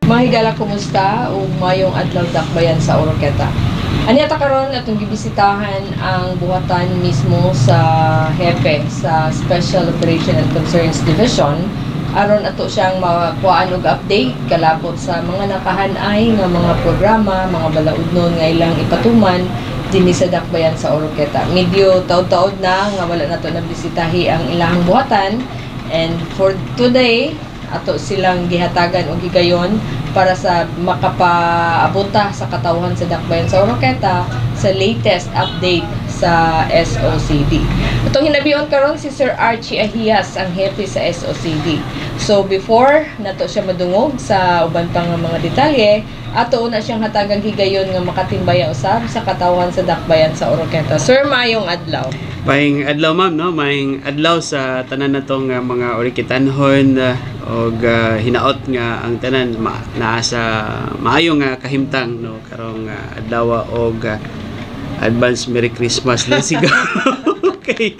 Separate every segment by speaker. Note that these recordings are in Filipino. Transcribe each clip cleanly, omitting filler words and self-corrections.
Speaker 1: Mahigala, kumusta? O mayong adlaw dakbayan sa Oroqueta. Ani ata karon atong gibisitahan ang buhatan mismo sa hepe sa Special Operation and Concerns Division aron ato siyang makuhaan og update kalapot sa mga nakahanay nga mga programa, mga balaudnon nga ilang ipatuman dinhi sa dakbayan sa Oroqueta. Medyo taud-taud na nga wala nato nabisitahi ang ilang buhatan, and for today ato silang gihatagan og gigayon para sa makapaabota sa katawhan sa dakbayan sa Oroqueta sa latest update sa SOCD. Itong hinabion karon si Sir Archie Ahias, ang hepe sa SOCD. So before nato siya madungog sa uban pang mga detalye, ato na siyang hatagang higayon nga makatimbaya usab sa katawhan sa dakbayan sa Oroqueta. Sir, mayong adlaw.
Speaker 2: Maayong adlaw, ma'am, no? Maayong adlaw sa tanan natong mga Oroquetanhon og hinaot nga ang tanan naa sa maayong kahimtang, no, karong adlaw og advance Merry Christmas na siguro. Okay.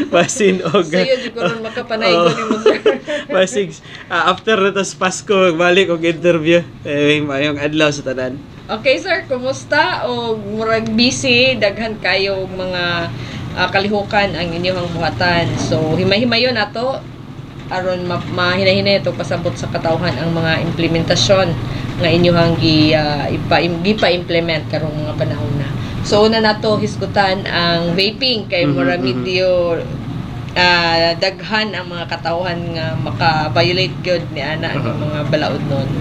Speaker 2: Basin og
Speaker 1: so yun siguro makapanaygon ni mo, sir.
Speaker 2: Basig after natas Pasko balik og interview. Maayong adlaw sa tanan.
Speaker 1: Okay, sir, kumusta? O murag busy, daghan kayo mga kalihukan ang inyong buhatan. So himay-himayon nato aron mahinahinay ito pasabot sa katawhan ang mga implementasyon nga inyong gipa-implement karong mga panahon na. So una nato hisgutan ang vaping kay mura medyo daghan ang mga katawhan nga maka-violate gyud ni ana ang mga balaod nun.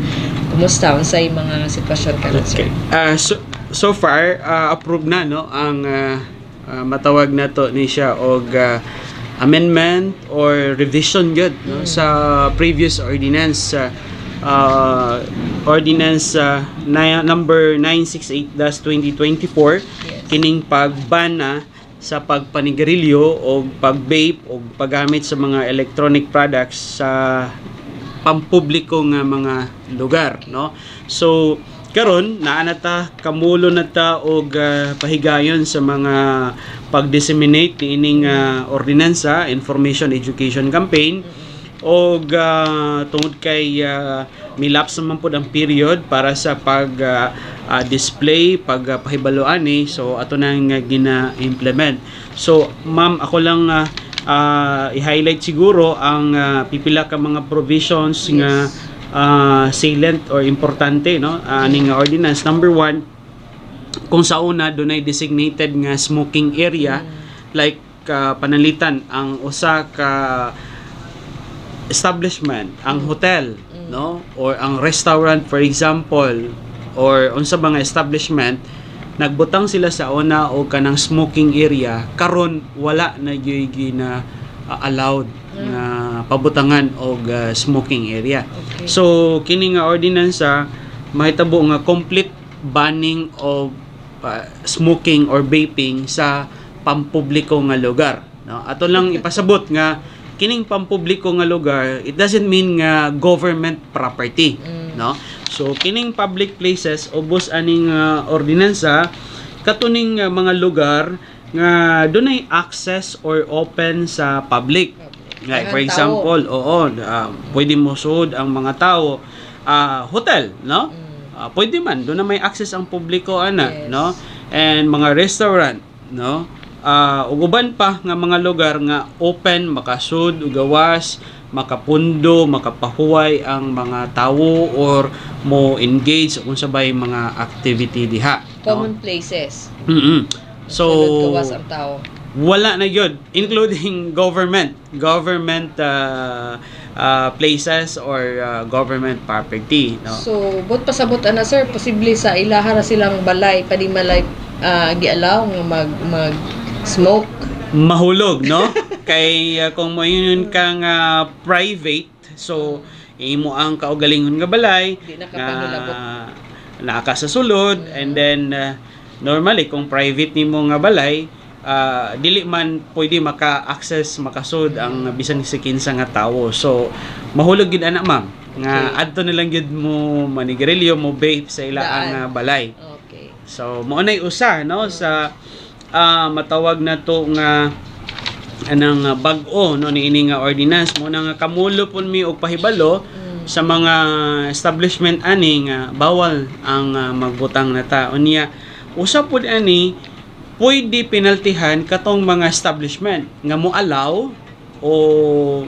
Speaker 1: Kumusta unsay mga sitwasyon karon, sir?
Speaker 2: So far approved na, no, ang matawag nato ni siya og amendment or revision good, no, sa previous ordinance, ordinance number 968-2024.
Speaker 1: Yes.
Speaker 2: Kining pagbana sa pagpanigarilyo o pag-vape o paggamit sa mga electronic products sa pampubliko nga mga lugar, no. So karon naa na ta, kamulo na ta og pahigayon sa mga pag-disseminate ni ining ordinansa, information education campaign, og tungod kay milapse naman po ang period para sa pag-display, pagpahibaluan ni, so ato nang gina-implement. So ma'am, ako lang i-highlight siguro ang pipila ka mga provisions. Yes. Nga salient or importante, no, ning ordinance. Number 1, kung sa una dunay designated nga smoking area, like panalitan ang usa ka establishment, ang hotel, no, or ang restaurant for example, or unsa ba nga establishment, nagbutang sila sa una o kanang smoking area, karon wala na gyud na allowed na pabutangan og smoking area. Okay. So kini nga ordinansa mahitabo nga complete banning of smoking or vaping sa pampubliko nga lugar, no. Ato lang ipasabot nga kining pampubliko nga lugar, it doesn't mean nga government property, no. So kining public places ubos aning ordinansa katuning mga lugar nga dunay access or open sa public. Like for example, pwede mo sud ang mga tao hotel, no? Pwede man doon na may access ang publiko ana, yes, no? And mga restaurant, no? Ug uban pa nga mga lugar nga open, makasud ug gawas, makapundo, makapahuway ang mga tawo or mo engage kung sabay mga activity diha.
Speaker 1: Common places.
Speaker 2: So
Speaker 1: gawas ang tao.
Speaker 2: Wala na yun, including government places or government property, no? So
Speaker 1: but pasabot ana, sir, posible sa ilaha ra silang balay padimalay gialaw nga mag smoke,
Speaker 2: mahulog, no? Kay kung mo yun kang private, so imo ang kaugalingon nga balay
Speaker 1: di nakapangilabot,
Speaker 2: naka sa sulod, and then normally kung private nimo nga balay, dili man pwede maka-access makasud ang bisan sa kinsa nga tawo. So mahulog gid ana ma'am nga adto nilang gid mo manigarilyo mo vape sa ilaang balay.
Speaker 1: Okay.
Speaker 2: So mao nay usa no sa matawag na to nga anang bag-o no niini nga ordinance mo nga kamulo pun mi og pahibalo sa mga establishment ani nga bawal ang magbutang na ta. Unya usa pud ani pwede penaltihan katong mga establishment nga mo allow o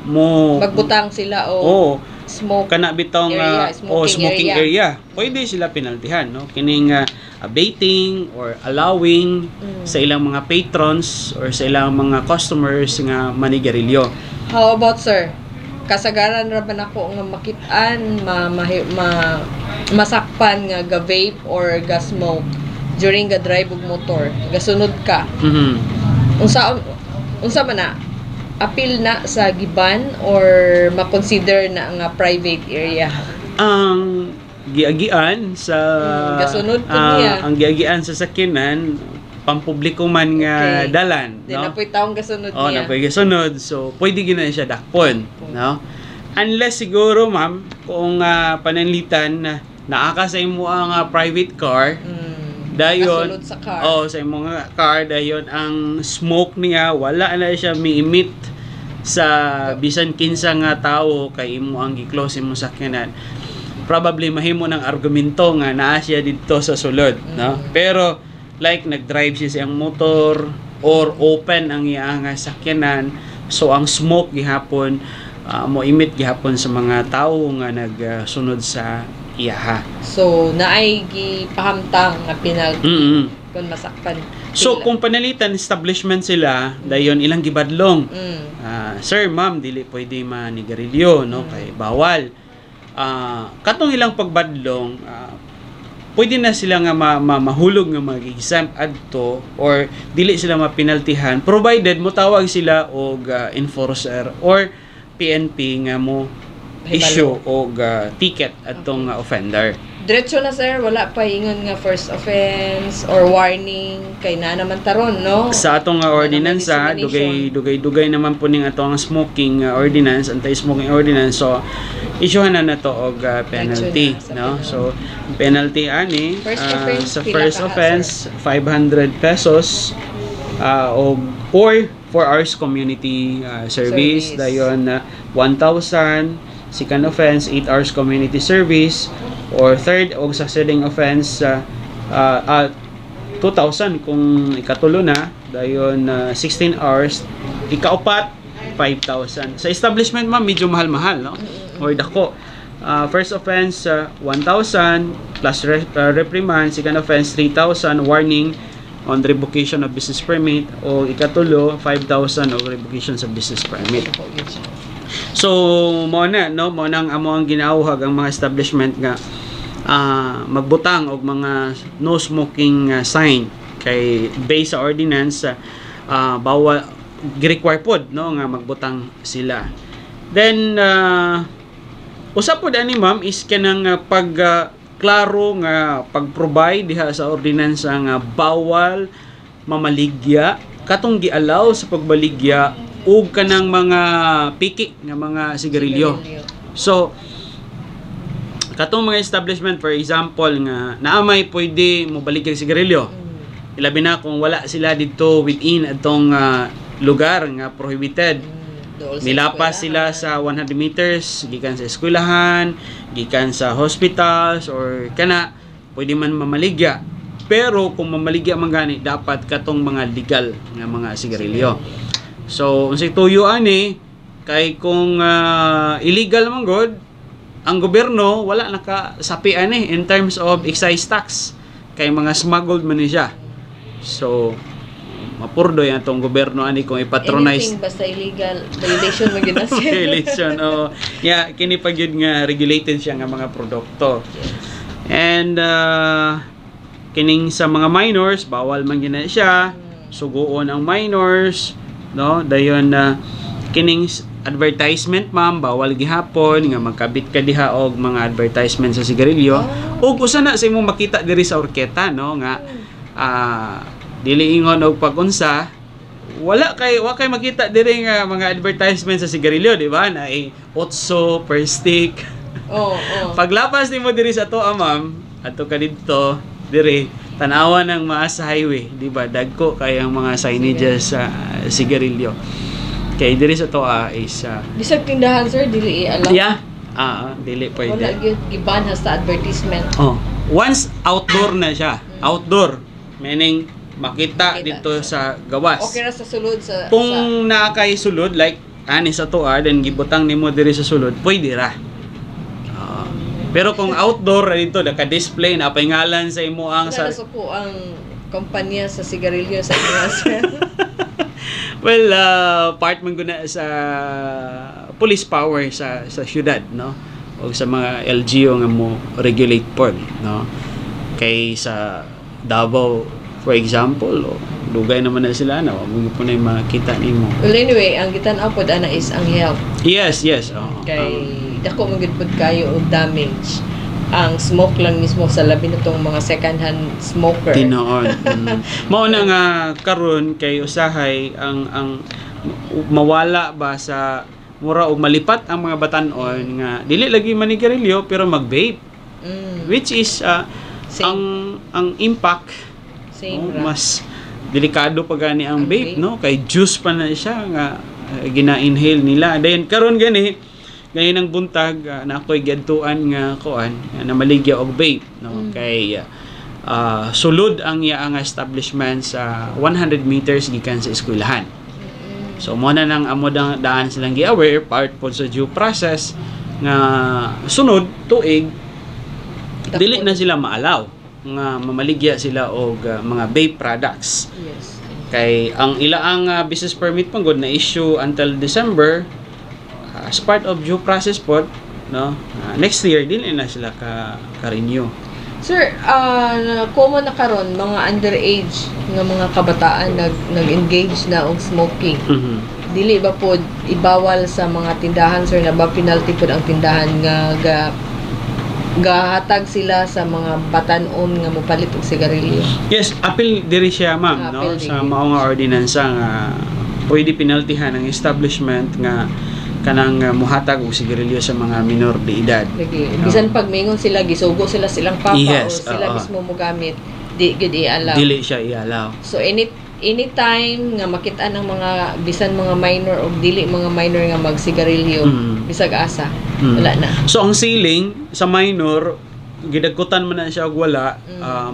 Speaker 2: mo
Speaker 1: magbutang sila o smoke
Speaker 2: kana bitong
Speaker 1: area,
Speaker 2: smoking area. Pwede sila penaltihan no kining abating or allowing sa ilang mga patrons or sa ilang mga customers nga manigarilyo.
Speaker 1: How about sir? Kasagaran ra ba nako nga makit-an masakpan nga ga-vape or ga-smoke during ga drive og motor, gasunod ka. Unsa man na appeal na sa giban or ma-consider na nga private area?
Speaker 2: Ang giagian sa
Speaker 1: gasunod po niya.
Speaker 2: Ang giagian sa sakinan pampubliko man nga dalan,
Speaker 1: no? Di na po'y taong gasunod niya.
Speaker 2: Na po'y gasunod. So, pwede gina siya dakpon, no? Unless siguro, ma'am, kung pananlitan na naaka sa imo ang private car, dayon
Speaker 1: sa car.
Speaker 2: Sa imo nga car dayon ang smoke niya wala na siya mi-emit sa bisan kinsa nga tawo kay imo ang gi-close imo sakyanan. Probably mahimo ng argumento nga naa siya dito sa sulod, no? Pero like nag-drive siya sa iyang motor or open ang iyang sakyanan, so ang smoke gihapon mo emit gihapon sa mga tawo nga nagsunod sa iyaha.
Speaker 1: So naay gipahamtang nga penalty kung masakpan.
Speaker 2: So kung panalitan establishment sila dayon ilang gibadlong. Sir, ma'am, dili pwede manigarilyo no kay bawal. Katong ilang pagbadlong pwede na sila nga mahulog nga mag-exempt adto or dili sila mapinaltihan provided motawag sila og enforcer or PNP nga mo issue og ticket adtong offender.
Speaker 1: Diretso na sir, wala pa ingon nga first offense or warning kay na naman taron no.
Speaker 2: Sa atong ordinance dugay naman po ning atong smoking ordinance, anti-smoking ordinance. So issuehan na to og penalty no. So penalty ani sa first offense 500 pesos or 4 hours community service dayon 1,000. Second offense 8 hours community service or third og succeeding offense 2,000 kung ikatulo na dayon 16 hours ikaupat 5,000 sa establishment ma'am medyo mahal-mahal no or dako. First offense 1,000 plus reprimand, second offense 3,000 warning on revocation of business permit o ikatulo 5,000 o revocation sa business permit. So mo na no mo nang amo ang ginauhag ang mga establishment nga magbutang og mga no smoking sign kay based sa ordinance bawal gi-require pod no nga magbutang sila. Then usap pod ani ma'am is kanang klaro nga pag-provide diha sa ordinance nga bawal mamaligya katong gi-allow sa pagbaligya ug kanang mga piki nga mga sigarilyo. So katong mga establishment for example nga naamay pwede mo balik ang sigarilyo. Ilabi na kung wala sila dito within atong lugar nga prohibited. Milapas sila sa 100 meters gikan sa eskwelahan, gikan sa hospitals or kana pwede man mamaligya. Pero kung mamaligya man gani dapat katong mga legal nga mga sigarilyo. So unsay tuyo ani kay kung illegal man god ang gobyerno wala nakasapi ani in terms of excise tax kay mga smuggled man ni siya. So mapurdo yan itong gobyerno ani kung ipatronize
Speaker 1: anything basta illegal violation mo gina siya.
Speaker 2: Violation kini pag yun nga regulated siya nga mga produkto. And kining sa mga minors bawal man gina siya suguon ang minors no dayon kining advertisement ma'am bawal gihapon nga magkabit ka diha og mga advertisement sa sigarilyo ug usa na sa imong makita diri sa orketa no nga dili ingon og pag-unsa wala kay makita diri nga mga advertisement sa sigarilyo, di ba? Na 8 per stick.
Speaker 1: Oh.
Speaker 2: Paglapas nimo diri sa toa, ma'am, ato ka dito diri tanawan ng maas sa highway, di ba? Dagko kay ang mga signages sa sigarilyo. Kay diri sa toa is
Speaker 1: Bisag tindahan sir, dili alam.
Speaker 2: yeah. Dili pwede.
Speaker 1: Wala gyud giban sa advertisement.
Speaker 2: Once outdoor na siya. Outdoor meaning makita dito sa gawas.
Speaker 1: Okay ra sa sulod sa
Speaker 2: Kung naakay sulod like ani sa toa then gibutang nimo diri sa sulod, pwede ra. Pero kung outdoor dito naka-display na pangalan sa imo ang
Speaker 1: sa ko ang kompanya sa sigarilyo sa India.
Speaker 2: Well, part man guna sa police power sa syudad, no? O sa mga LGU nga mo regulate pod, no? Kay sa Davao, for example, dugay naman na sila na mo po na makita nimo.
Speaker 1: Well, anyway, ang gitan-aw pod ana is ang health.
Speaker 2: Yes.
Speaker 1: Kay dako man gid pod kayo og damage ang smoke lang mismo sa labi na tong mga second hand smoker.
Speaker 2: Tinoon. Mao na nga karon kay usahay ang mawala ba sa mura o malipat ang mga batan-on nga dili lagi manigarilyo pero mag-vape. Which is ang impact mas delikado pa gani ang vape, no? Kay juice pa na siya nga gina-inhale nila. Then karon gani ngayon ang buntag na ako'y giadtuan nga kuan na maligya og vape, no? Kay sulod ang iya nga establishment sa 100 meters gikan sa eskwelahan. So mo na nang amo daan silang gi-aware part po sa due process nga sunod tuig dili na sila maalaw nga mamaligya sila og mga vape products.
Speaker 1: Yes.
Speaker 2: Kay ang ilaang business permit panggod na issue until December as part of due process po, no? Next year dili na sila ka-renew.
Speaker 1: Sir, common na karon mga underage nga mga kabataan nag-engage na og smoking. Dili ba pod ibawal sa mga tindahan sir na ba penalty pod ang tindahan nga gahatag sila sa mga batan-on nga mopalit og sigarilyo? Yes,
Speaker 2: appeal diri siya, ma'am, no? Sa mao nga ordinansa nga pwede penaltihan ang establishment nga kanang muhatag og sigarilyo sa mga minor de edad.
Speaker 1: Bisan pag mingon sila gisugo silang papa o sila mismo mo gamit, di gid i-allow.
Speaker 2: Dili siya i-allow.
Speaker 1: So anytime nga makita ng mga bisan mga minor o dili mga minor nga magsigarilyo, bisag asa, wala na.
Speaker 2: So ang ceiling sa minor gidagkutan man na siya og wala,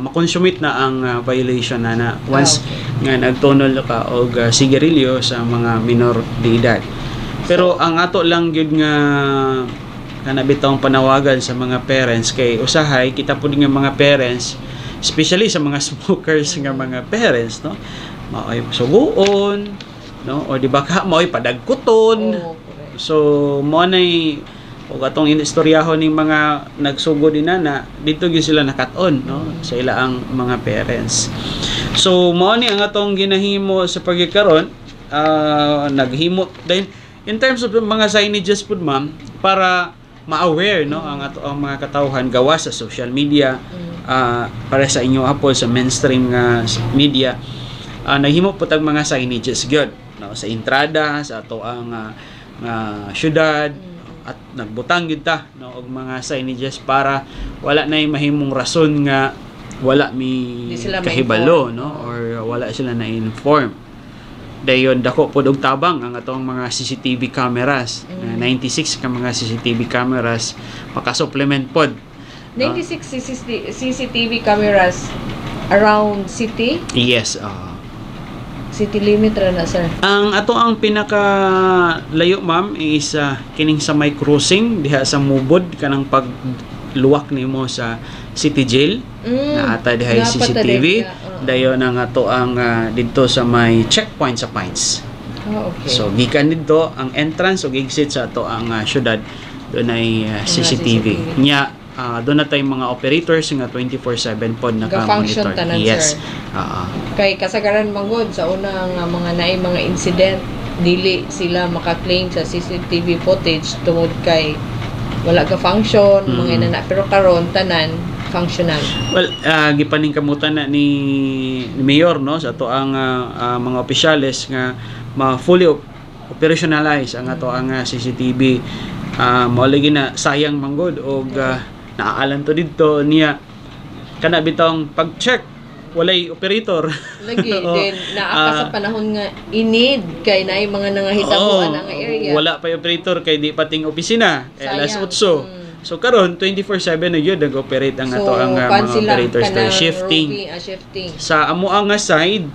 Speaker 2: makonsumit na ang violation na once nga nagtunol ka og sigarilyo sa mga minor de edad. Pero ang ato lang gyud nga kanabitong panawagan sa mga parents kay usahay kita pud nga mga parents especially sa mga smokers nga mga parents, no? Maoy suguon, no? O di ba ka maoy padagkuton. So mo nay og atong istoryahon ning mga nagsugo din na dito gyud sila nakat-on, no? Sa ilaang mga parents. So mo ni ang atong ginahimo sa pagkakaron naghimo din in terms of mga signages po, ma'am, para ma-aware, no, ang mga katawhan gawa sa social media, para sa inyo apol sa mainstream media, naghimo po tag mga signages gyud, no, sa entrada sa ato ang syudad, at nagbutang gyud ta, no, og mga signages para wala nay mahimong rason nga wala mi kahibalo, no, or wala sila na inform. Dayon dako pod og tabang ang atong mga CCTV cameras. 96 ka mga CCTV cameras maka-supplement pod.
Speaker 1: 96 CCTV cameras around city?
Speaker 2: Yes.
Speaker 1: City limit ra na, sir.
Speaker 2: Ang ato ang pinaka layo, ma'am, is kining sa may crossing diha sa Mubod kanang pagluwak nimo sa City Jail. Na ata diha CCTV. Dayon ang ato ang dito sa may checkpoint sa Pines.
Speaker 1: Okay.
Speaker 2: So gikan dito ang entrance ug exit sa ato ang syudad doon ay CCTV. Nya doon na tayong mga operators nga 24/7 pod naka-monitor. Yes.
Speaker 1: Kay kasagaran manggod sa una nga mga naay mga incident dili sila maka-claim sa CCTV footage tungod kay wala ka function mga nana, pero karon tanan functional?
Speaker 2: Well, gipaning kamutan na ni Mayor, no, sa ato ang mga opisyales nga fully operationalize ang ato ang CCTV. Mao lagi na sayang manggod og naaalan to didto niya kana bitong pag-check walay operator.
Speaker 1: Lagi din naa sa panahon nga inid kay naay mga nangahitabuan ang area.
Speaker 2: Wala pa operator kay di pating opisina. Alas 8. So karon 24/7 na gyud nag-operate ang ato ang mga operators to shifting. Sa amo ang side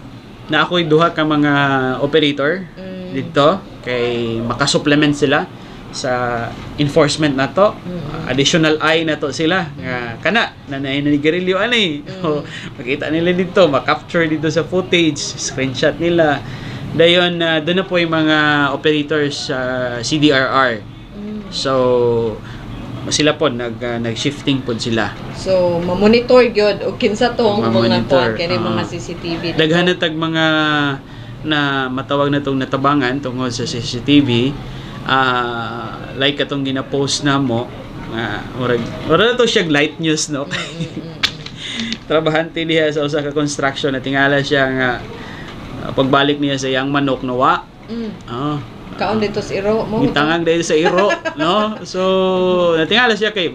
Speaker 2: na ako'y duha ka mga operator dito kay makasupplement sila sa enforcement na to. Additional eye na to sila kana nanay na ni Guerrillo ani. Makita nila dito, ma-capture dito sa footage, screenshot nila. Dayon doon na po yung mga operators sa CDRR. So sila po nag-shifting po sila.
Speaker 1: So ma-monitor gyud og kinsa tong mga kani mga CCTV.
Speaker 2: Daghan na tag mga na matawag na tong natabangan tungod sa CCTV. Like atong gina-post na mo ora to siya light news, no? Trabahante diha sa usa ka construction na tingala siya nga pagbalik niya sa iyang manok nawa.
Speaker 1: Kaon dito sa iro mo.
Speaker 2: Gitangag dito sa iro, no? So natingala siya kay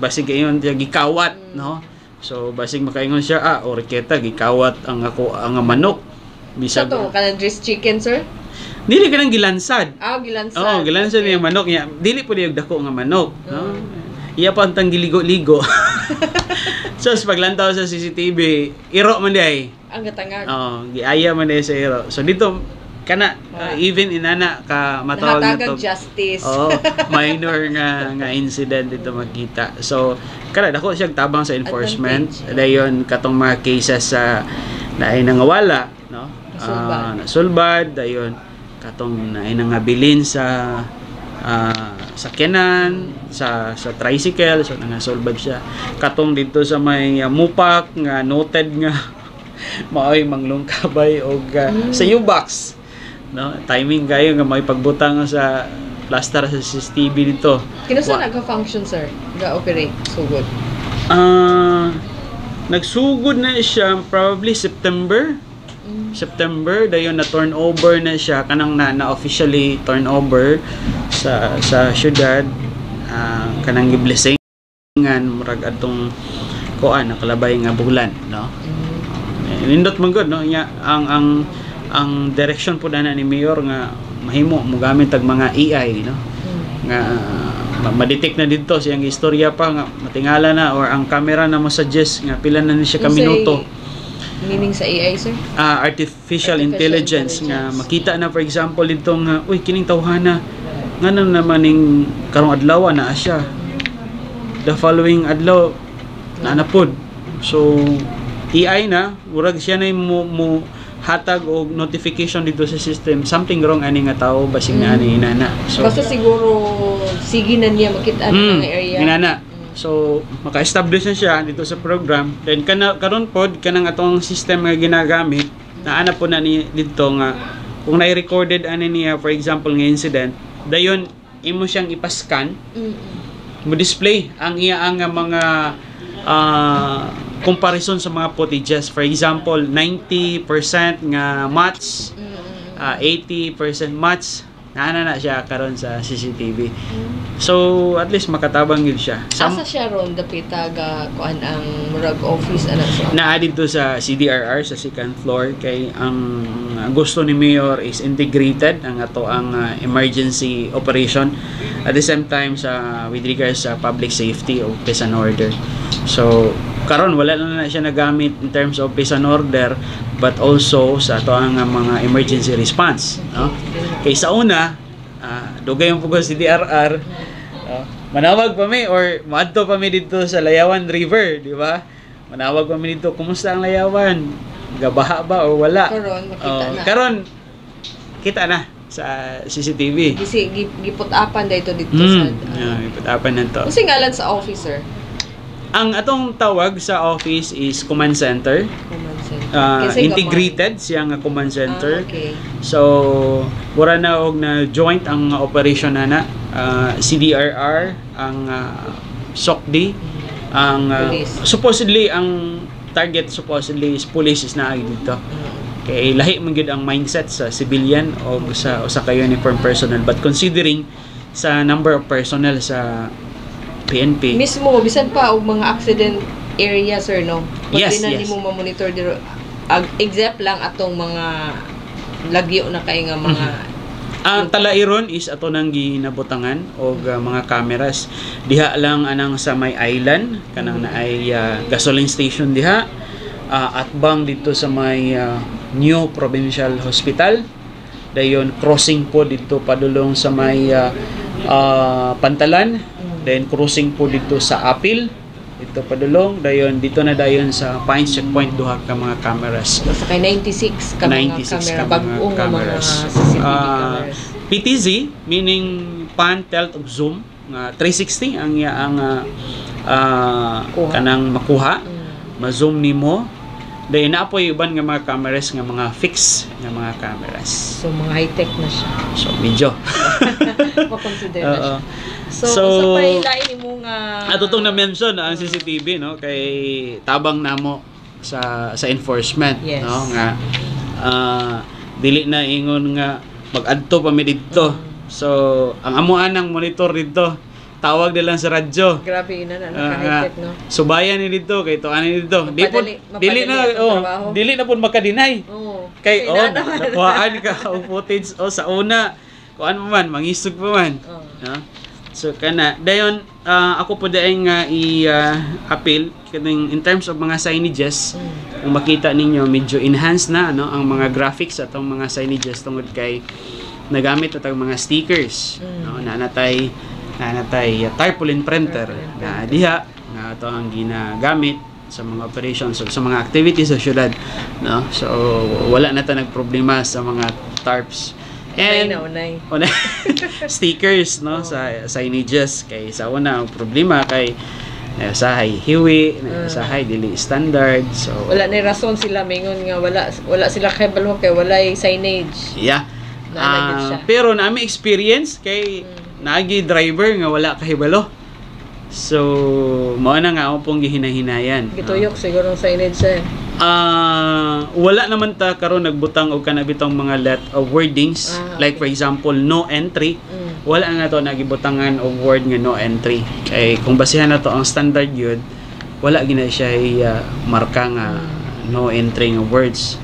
Speaker 2: basig kayon siya gikawat, no? So basig makaingon siya orketa gikawat ang ako ang manok. Bisag
Speaker 1: to kanang dressed chicken, sir?
Speaker 2: Dili ka nang gilansad.
Speaker 1: Gilansad.
Speaker 2: Gilansad niya manok niya. Dili po niya dako nga manok, no? Iya pa ang giligo-ligo. So sa paglantaw sa CCTV, iro man day.
Speaker 1: Ang gatangag.
Speaker 2: Giaya man day sa iro. So dito kana even inana ka matawag na to
Speaker 1: justice.
Speaker 2: Minor nga incident dito makita. So kana dako siya tabang sa enforcement. Dayon katong mga cases sa naay nangawala, no? Nasulbad dayon katong naay nangabilin sa sakyanan sa tricycle, so nangasolbad siya katong dito sa may mupak nga noted nga maoy manglungkabay og sa U-box, no? Timing kayo nga may pagbutang sa plaster sa CCTV dito.
Speaker 1: Kinsa nagka-function, sir? Ga-operate sugod?
Speaker 2: Nagsugod na siya probably September dayon na turnover na siya kanang na officially turnover sa syudad kanang giblessingan murag atong kuan nakalabay nga bulan, no? Nindot man gud, no? Ang direction po na ni Mayor nga mahimo mo gamit tag mga AI, no? Nga ma-detect na dito siyang istorya pa nga matingala na or ang camera na mo suggest nga pila na ni siya ka minuto.
Speaker 1: Meaning sa AI, sir?
Speaker 2: Artificial intelligence nga makita na for example dito nga uy kining tawhana nga naman ning karong adlaw na siya. The following adlaw na napod. So AI na murag siya na mo hatag og notification dito sa system something wrong ani nga tao basig na ani inana. So
Speaker 1: basta siguro sige na niya makita ang area.
Speaker 2: Inana. So maka-establish na siya dito sa program. Then karon pod kanang atong system nga ginagamit naana po na ni dito nga kung na-recorded ani niya for example nga incident, dayon imo siyang ipascan. Mo display ang iya ang mga comparison sa mga footages. For example, 90% nga match, 80% match, na siya karon sa CCTV. So, at least makatabang yun siya.
Speaker 1: Asa siya ron, dapita ga kuan ang murag office, ano siya?
Speaker 2: Naa-add to sa CDRR, sa second floor, kay ang gusto ni Mayor is integrated, ang ato ang emergency operation. At the same time, with regards sa public safety o peace and order. So, karon wala na siya nagamit in terms of peace and order, but also sa ato ang mga emergency response, no? Kay sa una dugay yung pugos si DRR, manawag pa mi or maadto pa mi dito sa Layawan River, di ba? Manawag pa mi dito, kumusta ang Layawan? Gabaha ba o wala?
Speaker 1: Karon makita na.
Speaker 2: Karon kita na sa CCTV.
Speaker 1: Giput-apan dito sa
Speaker 2: giput-apan nanto.
Speaker 1: Kasi ngalan sa officer.
Speaker 2: Ang atong tawag sa office is command center. Integrated siya nga command center.
Speaker 1: Okay.
Speaker 2: So, wala na og na joint ang operation na CDRR, ang SOCD, ang
Speaker 1: Police.
Speaker 2: supposedly ang target supposedly is police is naa dito. Kay lahi man gyud ang mindset sa civilian o sa kayo uniform personnel, but considering sa number of personnel sa PNP.
Speaker 1: Mismo bisan pa og mga accident area, sir, no?
Speaker 2: Yes,
Speaker 1: Pwede na
Speaker 2: yes.
Speaker 1: nimo ma-monitor diro. Except lang atong mga lagyo na kay nga mga
Speaker 2: Ang talairon is ato nang ginabutangan og mga cameras. Diha lang anang sa may island kanang naay gasoline station diha. At bang dito sa may New Provincial Hospital. Dayon crossing po dito padulong sa may Pantalan. Then crossing po dito sa Apil. Dito padulong. Dayon dito na dayon sa Pines Checkpoint duha ka mga cameras.
Speaker 1: sa kay 96 ka mga
Speaker 2: 96
Speaker 1: camera,
Speaker 2: ka mga
Speaker 1: bag-ong mga
Speaker 2: cameras.
Speaker 1: CCTV cameras.
Speaker 2: PTZ meaning pan, tilt ug zoom nga 360 ang
Speaker 1: Kuha.
Speaker 2: kanang makuha, ma-zoom nimo. Dahil na po yung iban nga mga cameras nga mga fix nga mga cameras.
Speaker 1: So mga high-tech na siya.
Speaker 2: So medyo
Speaker 1: Ma-consider na siya. So,
Speaker 2: So,
Speaker 1: sa pailain mo nga
Speaker 2: ato tong na-mention ang CCTV no kay tabang namo sa enforcement
Speaker 1: Yes.
Speaker 2: no nga dili na ingon nga mag-adto pa mi didto. So ang amuan ng monitor dito tawag nilang sa radyo.
Speaker 1: grabe na naka-high-tech, no?
Speaker 2: Subayan ni dito kay tuan ni dito.
Speaker 1: Mapadali
Speaker 2: Dili na
Speaker 1: ang trabaho.
Speaker 2: dili na pud makadinay.
Speaker 1: Oo.
Speaker 2: Kay
Speaker 1: Naman.
Speaker 2: nakuhaan ka og footage sa una kuan mo man mangisog pa man.
Speaker 1: Oo.
Speaker 2: No? So kana dayon ako po daing appeal kaning in terms of mga signages kung makita ninyo medyo enhanced na no ang mga graphics atong mga signages tungod kay nagamit atong mga stickers no nanatay tarpaulin printer na diha nga ato ang ginagamit sa mga operations o sa mga activities sa syudad no so wala na ta nagproblema sa mga tarps.
Speaker 1: Unay.
Speaker 2: Stickers no sa signages kay sa una ang problema kay sahay hiwi sahay dili standard so
Speaker 1: Wala na rason sila mingon nga wala sila kabalo kay walay signage.
Speaker 2: yeah
Speaker 1: Nalagyan siya.
Speaker 2: pero nami experience kay naagi driver nga wala kahibalo so mao na nga ako pong gihinahinayan
Speaker 1: Gituyok siguro ng signage sa
Speaker 2: wala naman ta karon nagbutang og kanabitong mga wordings like for example no entry wala nga to nagibutangan og word nga no entry kay kung basihan na to ang standard yun wala gina siya marka nga no entry nga words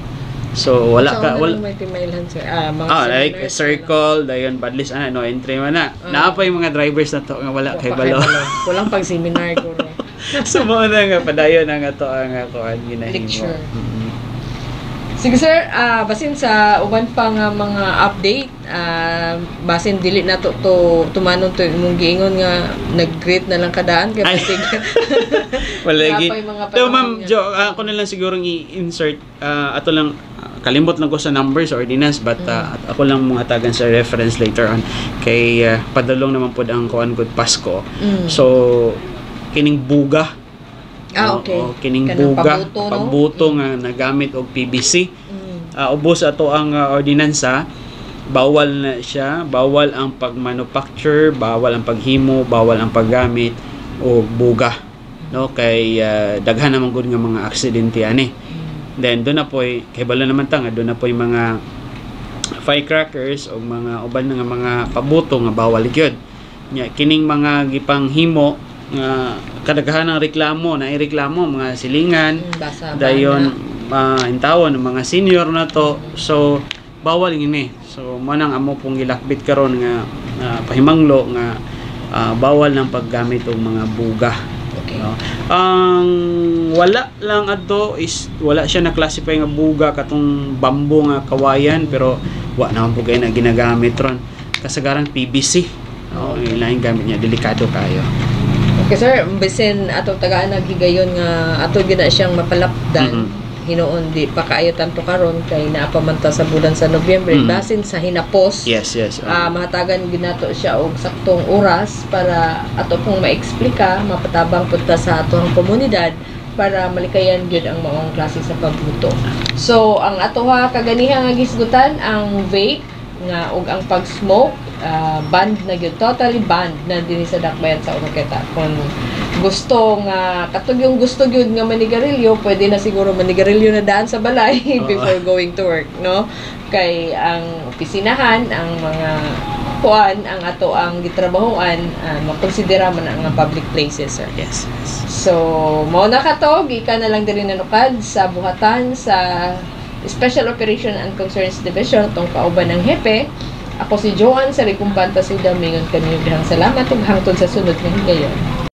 Speaker 2: so wala ka wala
Speaker 1: may timailhan sir. Mga
Speaker 2: like
Speaker 1: seminars,
Speaker 2: circle dayon badlist no entry man na naa pa yung mga drivers na to nga wala kay balo
Speaker 1: Walang pag-seminar ko.
Speaker 2: so mo na nga padayon na nga to ang kuan ginahimo
Speaker 1: Lecture. Sige sir, basin sa uban pa nga mga update, basin dili na to tumanon to imong giingon nga nag-greet na lang kadaan kay
Speaker 2: Ay.
Speaker 1: basig.
Speaker 2: Wala
Speaker 1: Wala
Speaker 2: gi.
Speaker 1: pa yung mga
Speaker 2: Pero
Speaker 1: panahon
Speaker 2: ma'am,
Speaker 1: niya.
Speaker 2: Jo, ako na lang siguro i-insert ato lang kalimot lang ko sa numbers or ordinance but ako lang mga tagan sa reference later on kay padalong naman pod ang kuan gud Pasko. So kining buga
Speaker 1: Okay.
Speaker 2: kining
Speaker 1: Kanang
Speaker 2: buga
Speaker 1: pabuto, no?
Speaker 2: pabuto nga nagamit og PVC. Ubos ato ang ordinansa bawal na siya, bawal ang pagmanufacture, bawal ang paghimo, bawal ang paggamit og buga. No kay daghan naman gud nga mga aksidente ani. Then doon na po kay bala naman ta nga doon na po mga firecrackers o mga uban nga mga pabuto nga bawal gyud. Nya kining mga gipanghimo nga kadaghan ng reklamo na ireklamo mga silingan
Speaker 1: Basa
Speaker 2: dayon intawon ng mga senior na to so bawal gini so manang amo pong gilakbit karon nga pahimanglo nga bawal ng paggamit og mga buga.
Speaker 1: Okay.
Speaker 2: No? Ang wala lang adto is wala siya na classify nga buga katong bamboo nga kawayan pero wa naman po kay na ginagamit ron kasagaran PVC. Ilaing gamit niya delikado kayo.
Speaker 1: Okay sir, bisin ato tagaan naghigayon nga ato gina siyang mapalapdan. Hinoon di pa kaayo tanto karon kay naapamanta sa bulan sa Nobyembre basin sa hinapos.
Speaker 2: Yes.
Speaker 1: Mahatagan ginato siya og saktong oras para ato pong maexplika, mapatabang punta sa atong komunidad para malikayan gyud ang maong klase sa pagbuto. So ang ato ha kaganiha nga gisgutan ang vape nga ug ang pag-smoke banned na gyud, totally banned na dinhi sa dakbayan sa Oroqueta. Kung gusto nga katong yung gusto gyud nga manigarilyo, pwede na siguro manigarilyo na daan sa balay before going to work, no? Kay ang opisinahan, ang mga kuan, ang ato ang gitrabahoan, makonsidera man ang public places, sir.
Speaker 2: Yes.
Speaker 1: So, mao na kato, gikan na lang diri nanukad sa buhatan sa Special Operation and Concerns Division tong kauban ng hepe. Ako si Joanne sa Ricumpanta, Suda, mingon kaniyo bihang salamat ug hangtod sa sunod nga higayon.